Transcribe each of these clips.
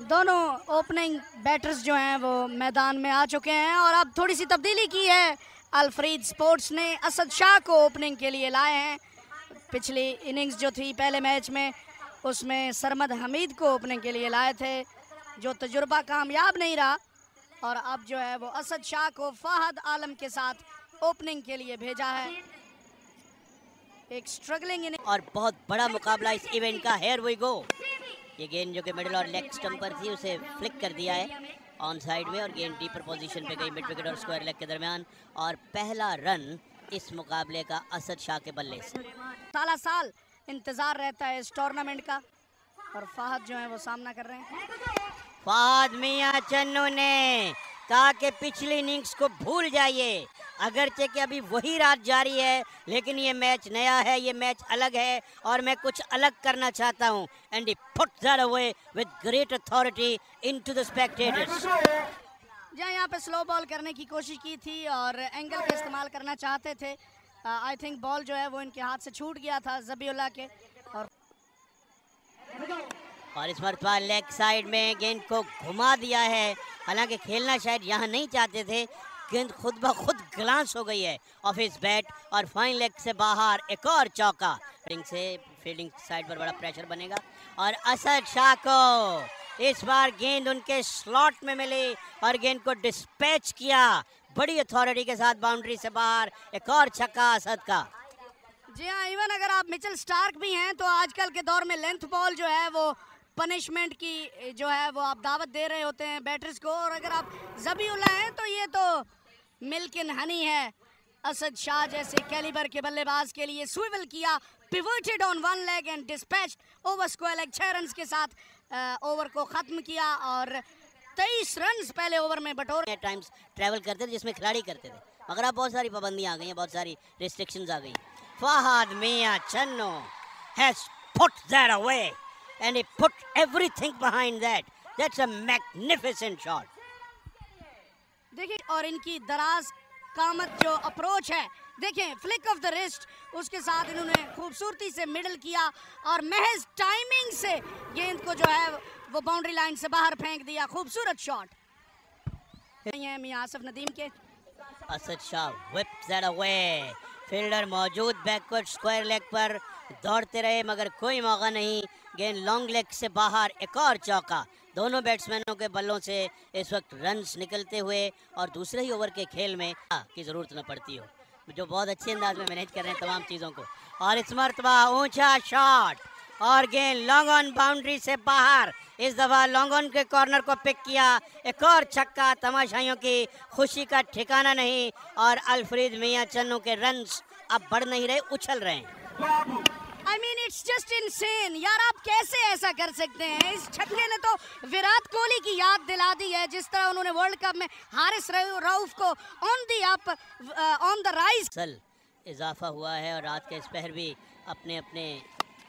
दोनों opening batters जो हैं वो मैदान में आ चुके हैं और अब थोड़ी सी तब्दीली की है। अल-फरीद स्पोर्ट्स ने असद शाह को ओपनिंग के लिए लाए हैं। पिछली इनिंग्स जो थी पहले मैच में उसमें सरमद हमीद को ओपनिंग के लिए लाए थे, जो तजुर्बा कामयाब नहीं रहा, और अब जो है वो असद शाह को फहद आलम के साथ ओपनिंग के लिए भेजा है। एक स्ट्रगलिंग इनिंग और बहुत बड़ा मुकाबला इस इवेंट का। Here we go. ये गेंद जो कि मिडिल और लेग स्टंप पर थी उसे फ्लिक कर दिया है ऑन साइड में और गेंद डीपर पोजीशन पे गई मिड विकेट और स्क्वायर लेग के दरमियान। और पहला रन इस मुकाबले का असद शाह के बल्ले से। साला साल इंतजार रहता है इस टूर्नामेंट का और फहद जो है वो सामना कर रहे हैं। फहद मियां चन्नू ने कहा कि पिछली इनिंग्स को भूल जाइए, अगरचे कि अभी वही रात जारी है, लेकिन ये मैच नया है, ये मैच अलग है और मैं कुछ अलग करना चाहता हूं। And he put that away with great authority into the spectators. जहाँ यहाँ पे स्लो बॉल करने की कोशिश की थी और एंगल का इस्तेमाल करना चाहते थे। आई थिंक बॉल जो है वो इनके हाथ से छूट गया था ज़बीउल्लाह के। और इस मरतबा लेग साइड में गेंद को घुमा दिया है, हालांकि खेलना शायद यहाँ नहीं चाहते थे। गेंद खुद ब खुद ग्लांस हो गई है ऑफ हिज बैट और फाइन लेग से बाहर एक और चौका। फील्डिंग साइड पर बड़ा प्रेशर बनेगा और असद शाह को इस बार गेंद उनके स्लॉट में मिली और गेंद को डिस्पैच किया बड़ी अथॉरिटी के साथ बाउंड्री से बाहर। एक और छक्का असद का। जी हाँ, इवन अगर आप मिचेल स्टार्क भी हैं तो आजकल के दौर में लेंथ बॉल जो है वो पनिशमेंट की जो है वो आप दावत दे रहे होते हैं बैटर्स को, और अगर आप ज़बीउल्लाह हैं तो ये तो मिल्क इन हनी है। असद शाह जैसे कैलिबर के बल्लेबाज के लिए स्विवल किया, pivoted on one leg and dispatch over square leg. 6 run के साथ ओवर को ख़त्म किया और 23 रन पहले ओवर में बटोर। टाइम्स ट्रैवल करते थे जिसमें खिलाड़ी करते थे, मगर अब बहुत सारी पाबंदियां आ गई हैं, बहुत सारी रिस्ट्रिक्शंस आ गई। Fahad Mian Channu has put that away and he put everything behind that. That's a magnificent shot. देखिए, और इनकी दराज कामत जो अप्रोच है, देखें फ्लिक ऑफ द रिस्ट, उसके साथ इन्होंने खूबसूरती से मिडल किया और महज टाइमिंग से गेंद को जो है वो बाउंड्री लाइन से बाहर फेंक दिया। खूबसूरत शॉट है मियां आसिफ नदीम के। Asad Shah whips that away. Fielder मौजूद बैकवर्ड स्क्वायर लेग पर दौड़ते रहे मगर कोई मौका नहीं। गेंद लॉन्ग लेग से बाहर। एक और चौका। दोनों बैट्समैनों के बल्लों से इस वक्त रन्स निकलते हुए और दूसरे ही ओवर के खेल में की ज़रूरत न पड़ती हो, जो बहुत अच्छे अंदाज में मैनेज कर रहे हैं तमाम चीज़ों को। और इस मरतबा ऊंचा शॉट और गेंद लॉन्ग ऑन बाउंड्री से बाहर। इस दफ़ा लॉन्ग ऑन के कॉर्नर को पिक किया। एक और छक्का। तमाशाइयों की खुशी का ठिकाना नहीं और अल-फरीद मियां चन्नू के रन्स अब बढ़ नहीं रहे, उछल रहे हैं। I mean, it's just insane. यार आप कैसे ऐसा कर सकते हैं? इस छक्के ने तो विराट कोहली की याद दिला दी है, जिस तरह उन्होंने वर्ल्ड कप में हारिस रऊफ को ऑन द राइज। सल इजाफा हुआ है और रात के इस पहर भी अपने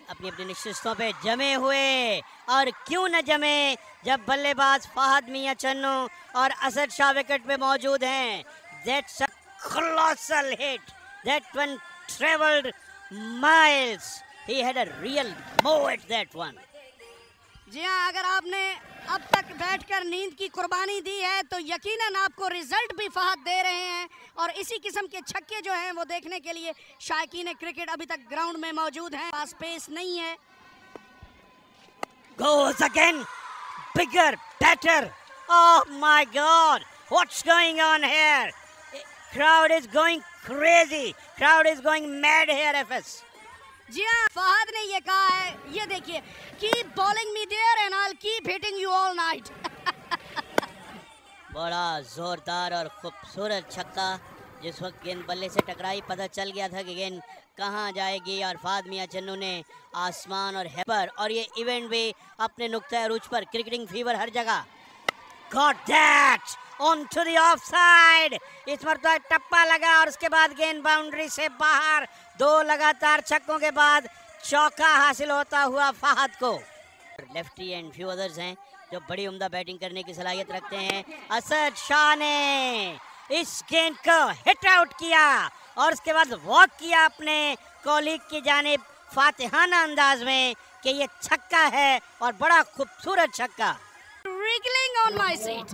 अपनी निश्चितों पे जमे हुए, और क्यों न जमे जब बल्लेबाज फहद मियां चन्नू और असद शाह विकेट पे मौजूद हैं। That's a colossal hit. That one traveled miles. He had a real mow at that one. जी हाँ, अगर आपने अब तक बैठकर नींद की कुर्बानी दी है तो यकीनन आपको रिजल्ट भी फहद दे रहे हैं, और इसी किस्म के छक्के जो हैं वो देखने के लिए शायकीन क्रिकेट अभी तक ग्राउंड में मौजूद हैं। पास पेस नहीं है। Goes again, bigger, better. Oh my God, what's going on here? Crowd is going crazy. Crowd is going mad here, FS. जी हाँ, फहद ने ये कहा है, ये देखिए, keep bowling me there and I will keep hitting you all night. बड़ा जोरदार और खूबसूरत छक्का। जिस वक्त गेंद बल्ले से टकराई पता चल गया था कि गेंद कहाँ जाएगी, और फहद मियां चन्नू ने आसमान और हेपर, और ये इवेंट भी अपने नुक्ता अरूज पर, क्रिकेटिंग फीवर हर जगह। Got that onto the offside. इस मरतबा टप्पा लगा और उसके बाद गेंद बाउंड्री से बाहर। 2 लगातार छक्कों के बाद चौका हासिल होता हुआ फहद को। लेफ्टी एंड फ्यू अदर्स हैं जो बड़ी उम्दा बैटिंग करने की सलाहियत रखते हैं। असद शाह ने इस गेंद को हिट आउट किया और उसके बाद वॉक किया अपने कॉलीग की जानिब फातिहाना अंदाज में कि ये छक्का है और बड़ा खूबसूरत छक्का। wiggling on my seat.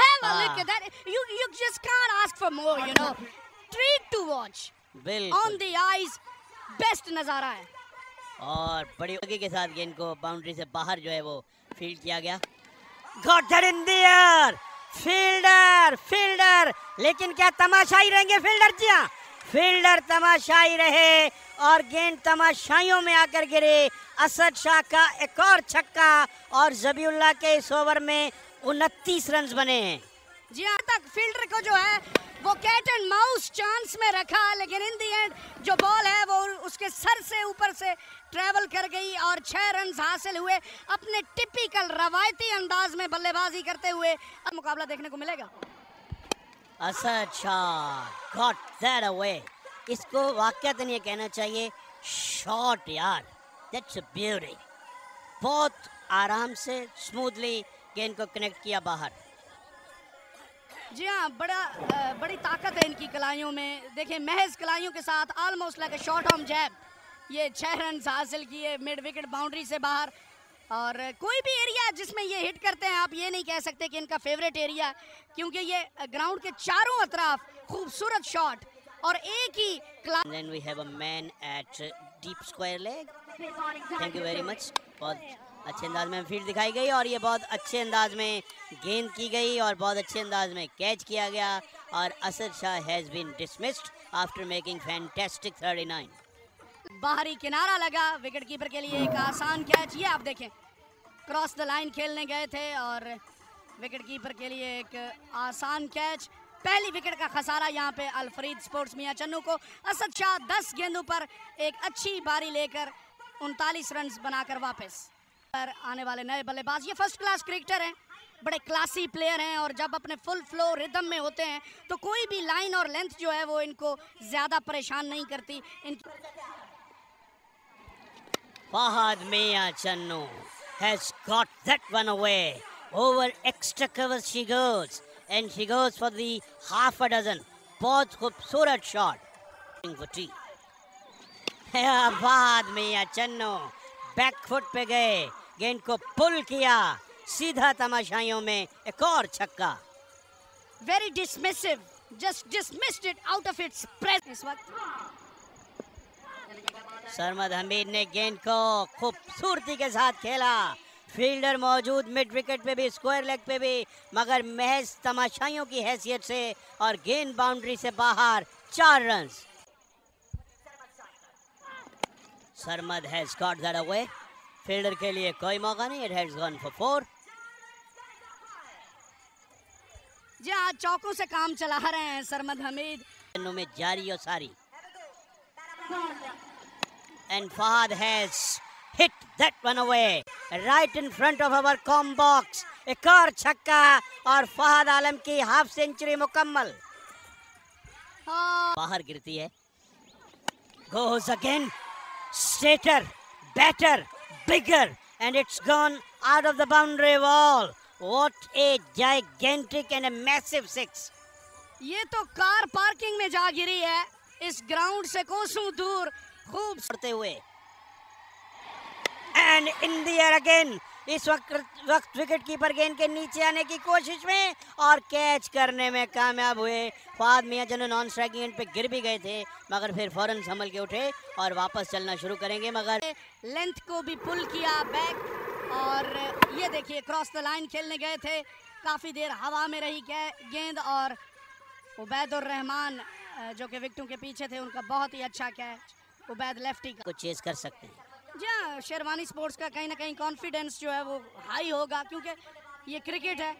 Have a look at that. You just can't ask for more, you know. Treat to watch. On the eyes, best नजारा है. और बड़ी गति के साथ गेंद को बाउंड्री से बाहर जो है वो फील्ड किया गया. Got that in the air. Fielder लेकिन क्या तमाशाई रहेंगे फील्डर? जी हाँ, फील्डर तमाशाई रहे और गेंद तमाशाइयों में आकर गिरे. असद शाह का एक और छक्का और जबीउल्लाह के इस ओवर में 29 रन बने हैं. जी हाँ, तक फील्डर को जो है वो कैट एंड माउस चांस में रखा, लेकिन इन दी एंड जो बॉल है वो उसके सर से ऊपर से ट्रेवल कर गई और 6 रन हासिल हुए. अपने टिपिकल रवायती अंदाज में बल्लेबाजी करते हुए अब मुकाबला देखने को मिलेगा. Asad Shah got that away. इसको वाकईतन ये कहना चाहिए शॉट यार, दैट्स अ ब्यूटी. बहुत आराम से स्मूथली गेंद को कनेक्ट किया बाहर. जी हाँ, बड़ी ताकत है इनकी कलाइयों में. देखिए महज कलाइयों के साथ almost like a short arm jab ये 6 रन हासिल किए मिड विकेट बाउंड्री से बाहर. और कोई भी एरिया जिसमें ये हिट करते हैं आप ये नहीं कह सकते कि इनका फेवरेट एरिया, क्योंकि ये ग्राउंड के चारों अतराफ खूबसूरत शॉट और एक ही class. Then we have a man at deep square leg. Thank you very much. बहुत अच्छे अंदाज में फील्ड दिखाई गई और ये बहुत अच्छे अंदाज में गेंद की गई और बहुत अच्छे अंदाज में कैच किया गया. और Asad Shah has been dismissed after making fantastic 39. बाहरी किनारा लगा विकेट कीपर के लिए. एक आसान कैच, ये आप देखें क्रॉस द लाइन खेलने गए थे और विकेट कीपर के लिए एक आसान कैच. पहली विकेट का खसारा यहाँ पे अल-फरीद स्पोर्ट्स मियां चन्नू को. असद शाह 10 गेंदों पर एक अच्छी बारी लेकर 39 रन बनाकर वापस. पर आने वाले नए बल्लेबाज ये फर्स्ट क्लास क्रिकेटर हैं, बड़े क्लासी प्लेयर हैं और जब अपने फुल फ्लो रिदम में होते हैं तो कोई भी लाइन और लेंथ जो है वो इनको ज़्यादा परेशान नहीं करती. Fahad Mian Channu has got that one away. Over extra covers she goes and she goes for the half a dozen. बहुत खूबसूरत shot. Fahad Mian Channu back foot पे गए, गेंद को पुल किया सीधा तमाशाइयों में. एक और छक्का. Very dismissive, just dismissed it out of its presence. इस वक्त सरमद हमीद ने गेंद को खूबसूरती के साथ खेला. फील्डर मौजूद मिड विकेट पे भी, स्क्वायर लेग पे भी, मगर महज तमाशाइयों की हैसियत से और गेंद बाउंड्री से बाहर. 4 run. Sarmad has got that away. Fielder के लिए कोई मौका नहीं. It has gone for 4. जी हाँ, चौकों से काम चला रहे हैं सरमद हमीद. में जारी और सारी. And Fahad has hit that one away right in front of our com box. एक और छक्का और फहद आलम की हाफ सेंचुरी मुकम्मल. बाहर गिरती है. Goes again. Straighter, better, bigger, and it's gone out of the boundary wall. What a gigantic and a massive 6. ये तो कार पार्किंग में जा गिरी है इस ग्राउंड से कोसों दूर. खूब करते हुए and in the air again. इस वक्त विकेट कीपर गेंद के नीचे आने की कोशिश में और कैच करने में कामयाब हुए. Fahad Mian Channu non striking and पे गिर भी गए थे मगर फिर फौरन संभल के उठे और वापस चलना शुरू करेंगे. मगर लेंथ को भी पुल किया बैक. और ये देखिए क्रॉस द लाइन खेलने गए थे, काफ़ी देर हवा में रही गेंद और उबैदुर रहमान जो कि विकेटों के पीछे थे उनका बहुत ही अच्छा कैच. उबैद लेफ्टी का को चेस कर सकते हैं. जी हाँ, शेरवानी स्पोर्ट्स का कहीं ना कहीं कॉन्फिडेंस जो है वो हाई होगा क्योंकि ये क्रिकेट है.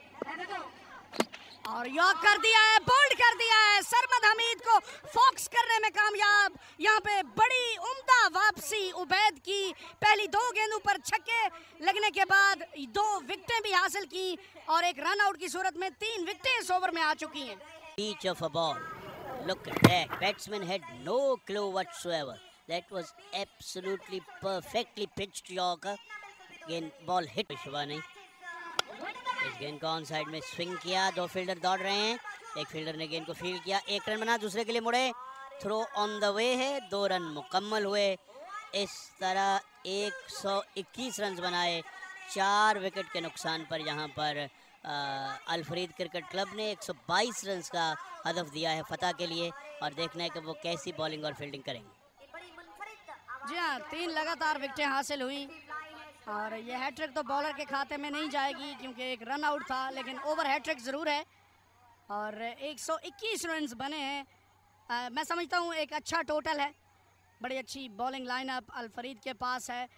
और यॉक कर दिया है, बोल्ड कर दिया है. सरमद हमीद को फॉक्स करने में कामयाब. यहाँ पे बड़ी उम्दा वापसी उबैद की. पहली 2 गेंदों पर छक्के लगने के बाद 2 विकेटें भी हासिल की और एक रन आउट की सूरत में 3 विकेटें इस ओवर में आ चुकी हैं. Each of a ball. Look at that. Batsman had no clue whatsoever. That was absolutely perfectly pitched Yorker. Again, ball hit. शुभा नहीं. इस गेंद को ऑन साइड में स्विंग किया. 2 फील्डर दौड़ रहे हैं. एक फील्डर ने गेंद को फील्ड किया, 1 रन बना, दूसरे के लिए मुड़े. थ्रो ऑन द वे है. 2 रन मुकम्मल हुए. इस तरह 121 रन बनाए 4 विकेट के नुकसान पर यहाँ पर अल-फरीद क्रिकेट क्लब ने 122 रन का हदफ दिया है फतह के लिए, और देखना है कि वो कैसी बॉलिंग और फील्डिंग करेंगे। जी हाँ, 3 लगातार विकेटें हासिल हुई और ये हैट्रिक तो बॉलर के खाते में नहीं जाएगी क्योंकि एक रन आउट था, लेकिन ओवर हैट्रिक ज़रूर है और 121 रन बने हैं। मैं समझता हूँ एक अच्छा टोटल है। बड़ी अच्छी बॉलिंग लाइनअप अल-फरीद के पास है।